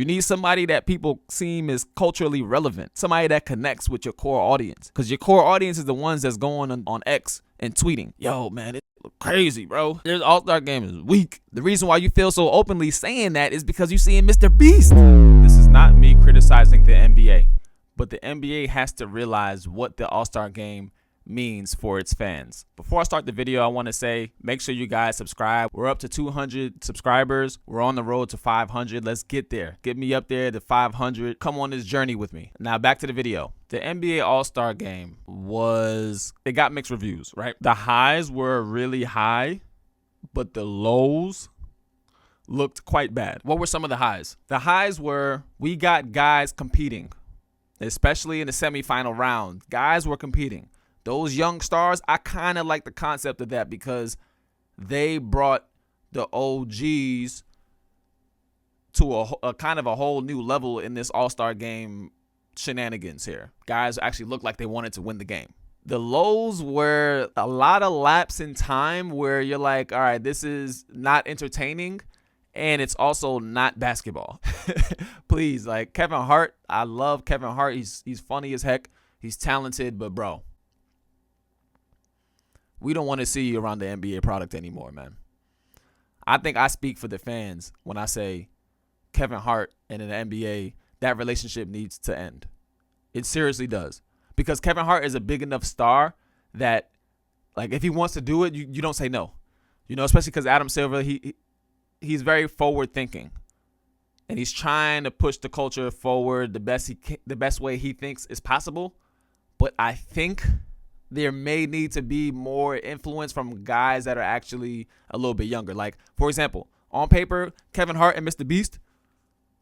You need somebody that people seem is culturally relevant, somebody that connects with your core audience, because your core audience is the ones that's going on X and tweeting, yo, man, it look crazy, bro. This All-Star game is weak. The reason why you feel so openly saying that is because you seeing Mr. Beast. This is not me criticizing the NBA, but the NBA has to realize what the All-Star game means for its fans. Before I start the video, I want to say, make sure you guys subscribe. We're up to 200 subscribers. We're on the road to 500. Let's get there. Get me up there to 500. Come on this journey with me. Now back to the video. The NBA All-Star game it got mixed reviews, right? The highs were really high, but the lows looked quite bad. What were some of the highs? The highs were, we got guys competing, especially in the semifinal round. Guys were competing. Those young stars, I kind of like the concept of that because they brought the OGs to a kind of a whole new level in this All-Star game shenanigans here. Guys actually looked like they wanted to win the game. The lows were a lot of laps in time where you're like, all right, this is not entertaining, and it's also not basketball. Please, like Kevin Hart, I love Kevin Hart. He's funny as heck. He's talented, but bro, we don't want to see you around the NBA product anymore, man. I think I speak for the fans when I say Kevin Hart and in the NBA, that relationship needs to end. It seriously does. Because Kevin Hart is a big enough star that, like, if he wants to do it, you don't say no. You know, especially because Adam Silver, he's very forward thinking. And he's trying to push the culture forward the best way he thinks is possible. But I think there may need to be more influence from guys that are actually a little bit younger. Like, for example, on paper, Kevin Hart and Mr. Beast,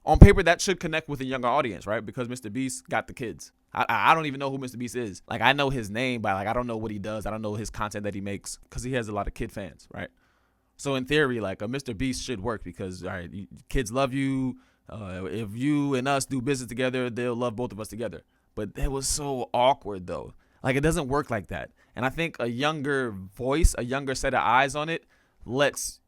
on paper, that should connect with a younger audience, right? Because Mr. Beast got the kids. I don't even know who Mr. Beast is. Like, I know his name, but like I don't know what he does. I don't know his content that he makes because he has a lot of kid fans, right? So in theory, like a Mr. Beast should work because, all right, kids love you. If you and us do business together, they'll love both of us together. But it was so awkward, though. Like, it doesn't work like that. And I think a younger voice, a younger set of eyes on it lets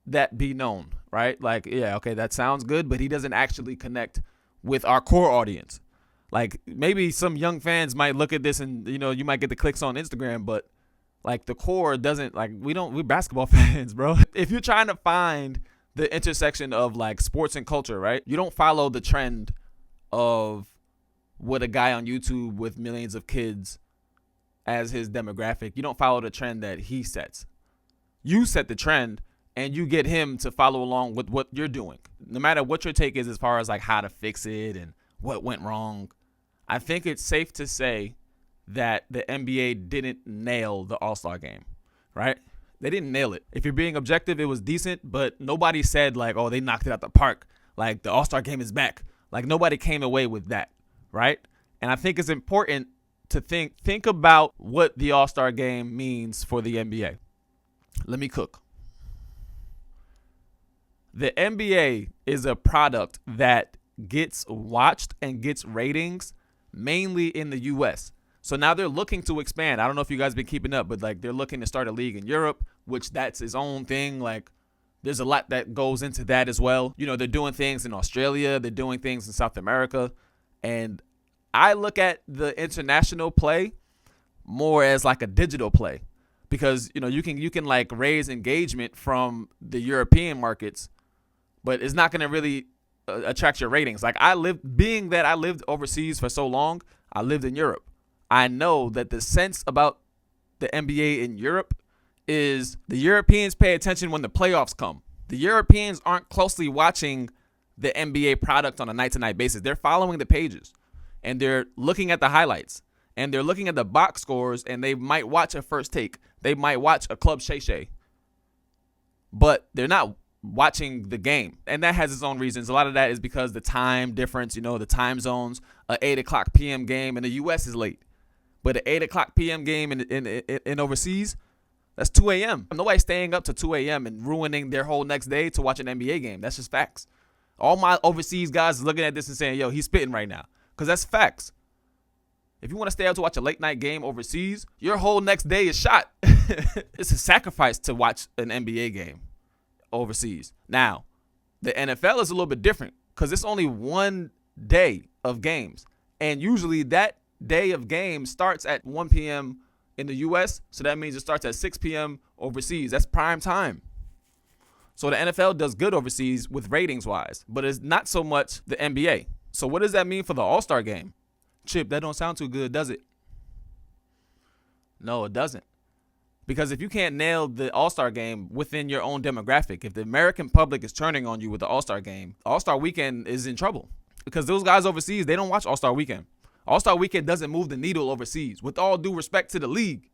that be known, right? Like, yeah, okay, that sounds good, but he doesn't actually connect with our core audience. Like, maybe some young fans might look at this and, you know, you might get the clicks on Instagram, but like the core doesn't, like, we're basketball fans, bro. If you're trying to find the intersection of like sports and culture, right? You don't follow the trend of what a guy on YouTube with millions of kids as his demographic. You don't follow the trend that he sets. You set the trend and you get him to follow along with what you're doing. No matter what your take is as far as like how to fix it and what went wrong. I think it's safe to say that the NBA didn't nail the All-Star game, right? They didn't nail it. If you're being objective, it was decent, but nobody said like, oh, they knocked it out the park. Like the All-Star game is back. Like nobody came away with that, right? And I think it's important to think about what the All-Star game means for the NBA. Let me cook. The NBA is a product that gets watched and gets ratings mainly in the US. So now they're looking to expand. I don't know if you guys been keeping up, but like they're looking to start a league in Europe, which that's its own thing. Like there's a lot that goes into that as well. You know, they're doing things in Australia, they're doing things in South America, and I look at the international play more as like a digital play because, you know, you can like raise engagement from the European markets, but it's not going to really attract your ratings. Like I lived overseas for so long, I lived in Europe. I know that the sense about the NBA in Europe is the Europeans pay attention when the playoffs come. The Europeans aren't closely watching the NBA product on a night-to-night basis. They're following the pages. And they're looking at the highlights and they're looking at the box scores and they might watch a first take. They might watch a Club Shay Shay, but they're not watching the game. And that has its own reasons. A lot of that is because the time difference, you know, the time zones, a 8 o'clock PM game in the US is late, but an 8 o'clock PM game in overseas, that's 2 a.m. Nobody's staying up to 2 a.m. and ruining their whole next day to watch an NBA game. That's just facts. All my overseas guys looking at this and saying, yo, he's spitting right now. Because that's facts. If you want to stay out to watch a late night game overseas, your whole next day is shot. It's a sacrifice to watch an NBA game overseas. Now, the NFL is a little bit different because it's only one day of games. And usually that day of games starts at 1 p.m. in the U.S., so that means it starts at 6 p.m. overseas. That's prime time. So the NFL does good overseas with ratings-wise, but it's not so much the NBA. So what does that mean for the All-Star game? Chip, that don't sound too good, does it? No, it doesn't. Because if you can't nail the All-Star game within your own demographic, if the American public is turning on you with the All-Star game, All-Star weekend is in trouble. Because those guys overseas, they don't watch All-Star weekend. All-Star weekend doesn't move the needle overseas. With all due respect to the league,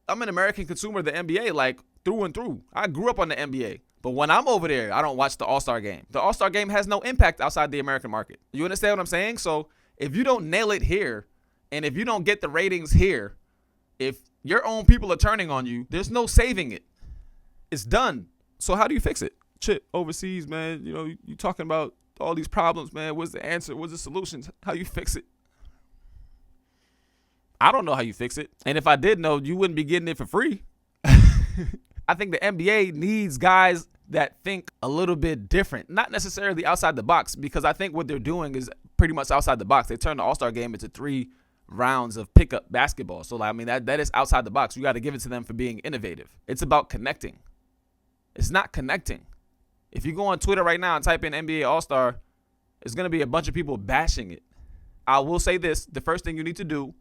I'm an American consumer of the NBA, like through and through. I grew up on the NBA. But when I'm over there, I don't watch the All-Star game. The All-Star game has no impact outside the American market. You understand what I'm saying? So if you don't nail it here, and if you don't get the ratings here, if your own people are turning on you, there's no saving it. It's done. So how do you fix it? Chip, overseas, man, you talking about all these problems, man. What's the answer? What's the solutions? How you fix it? I don't know how you fix it. And if I did know, you wouldn't be getting it for free. I think the NBA needs guys that think a little bit different, not necessarily outside the box, because I think what they're doing is pretty much outside the box. They turned the All-Star game into 3 rounds of pickup basketball. So, that is outside the box. You got to give it to them for being innovative. It's about connecting. It's not connecting. If you go on Twitter right now and type in NBA All-Star, it's going to be a bunch of people bashing it. I will say this. The first thing you need to do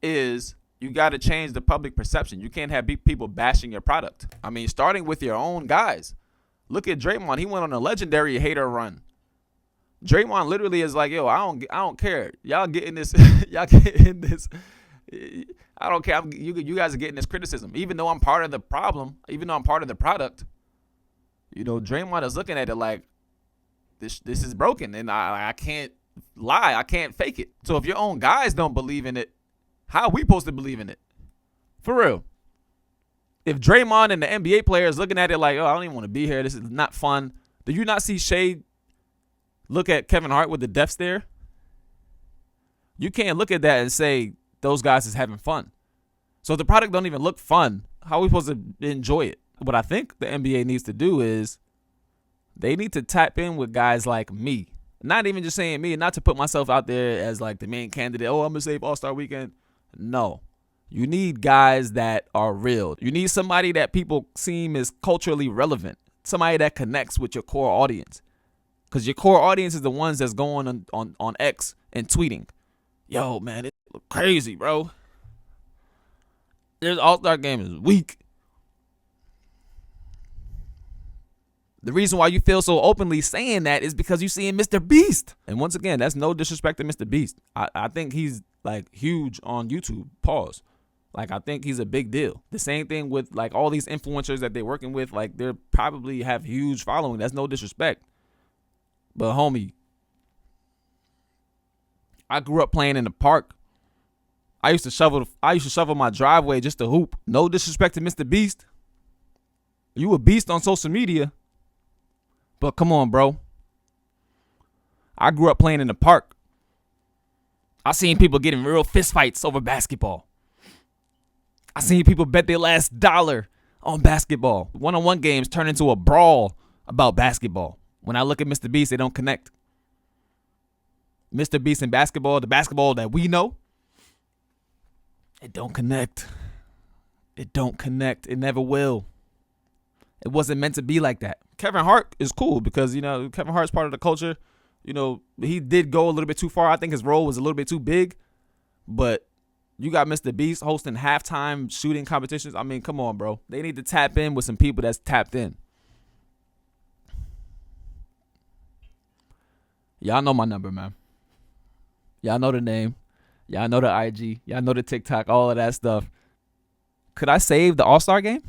is you got to change the public perception. You can't have people bashing your product. I mean, starting with your own guys. Look at Draymond. He went on a legendary hater run. Draymond literally is like, yo, I don't care. Y'all getting this. Y'all getting this. I don't care. You guys are getting this criticism. Even though I'm part of the problem, even though I'm part of the product, Draymond is looking at it like this is broken, and I can't lie. I can't fake it. So if your own guys don't believe in it, how are we supposed to believe in it? For real. If Draymond and the NBA players looking at it like, oh, I don't even want to be here. This is not fun. Do you not see Shea look at Kevin Hart with the death stare? You can't look at that and say those guys is having fun. So if the product don't even look fun, how are we supposed to enjoy it? What I think the NBA needs to do is they need to tap in with guys like me. Not even just saying me, not to put myself out there as like the main candidate. Oh, I'm going to save All-Star Weekend. No. You need guys that are real. You need somebody that people seem is culturally relevant. Somebody that connects with your core audience. Because your core audience is the ones that's going on X and tweeting. Yo, man, it look crazy, bro. This All-Star game is weak. The reason why you feel so openly saying that is because you seeing Mr. Beast. And once again, that's no disrespect to Mr. Beast. I think he's like huge on YouTube. Pause. Like, I think he's a big deal. The same thing with like all these influencers that they're working with. Like, they probably have huge following. That's no disrespect. But homie, I grew up playing in the park. I used to shovel my driveway just to hoop. No disrespect to Mr. Beast. You a beast on social media. But come on, bro. I grew up playing in the park. I seen people getting real fist fights over basketball. I seen people bet their last dollar on basketball. One-on-one games turn into a brawl about basketball. When I look at Mr. Beast, they don't connect. Mr. Beast and basketball, the basketball that we know, it don't connect. It don't connect. It never will. It wasn't meant to be like that. Kevin Hart is cool because, Kevin Hart's part of the culture. He did go a little bit too far. I think his role was a little bit too big. But you got Mr. Beast hosting halftime shooting competitions. I mean, come on, bro. They need to tap in with some people that's tapped in. Y'all know my number, man. Y'all know the name. Y'all know the IG. Y'all know the TikTok, all of that stuff. Could I save the All-Star game?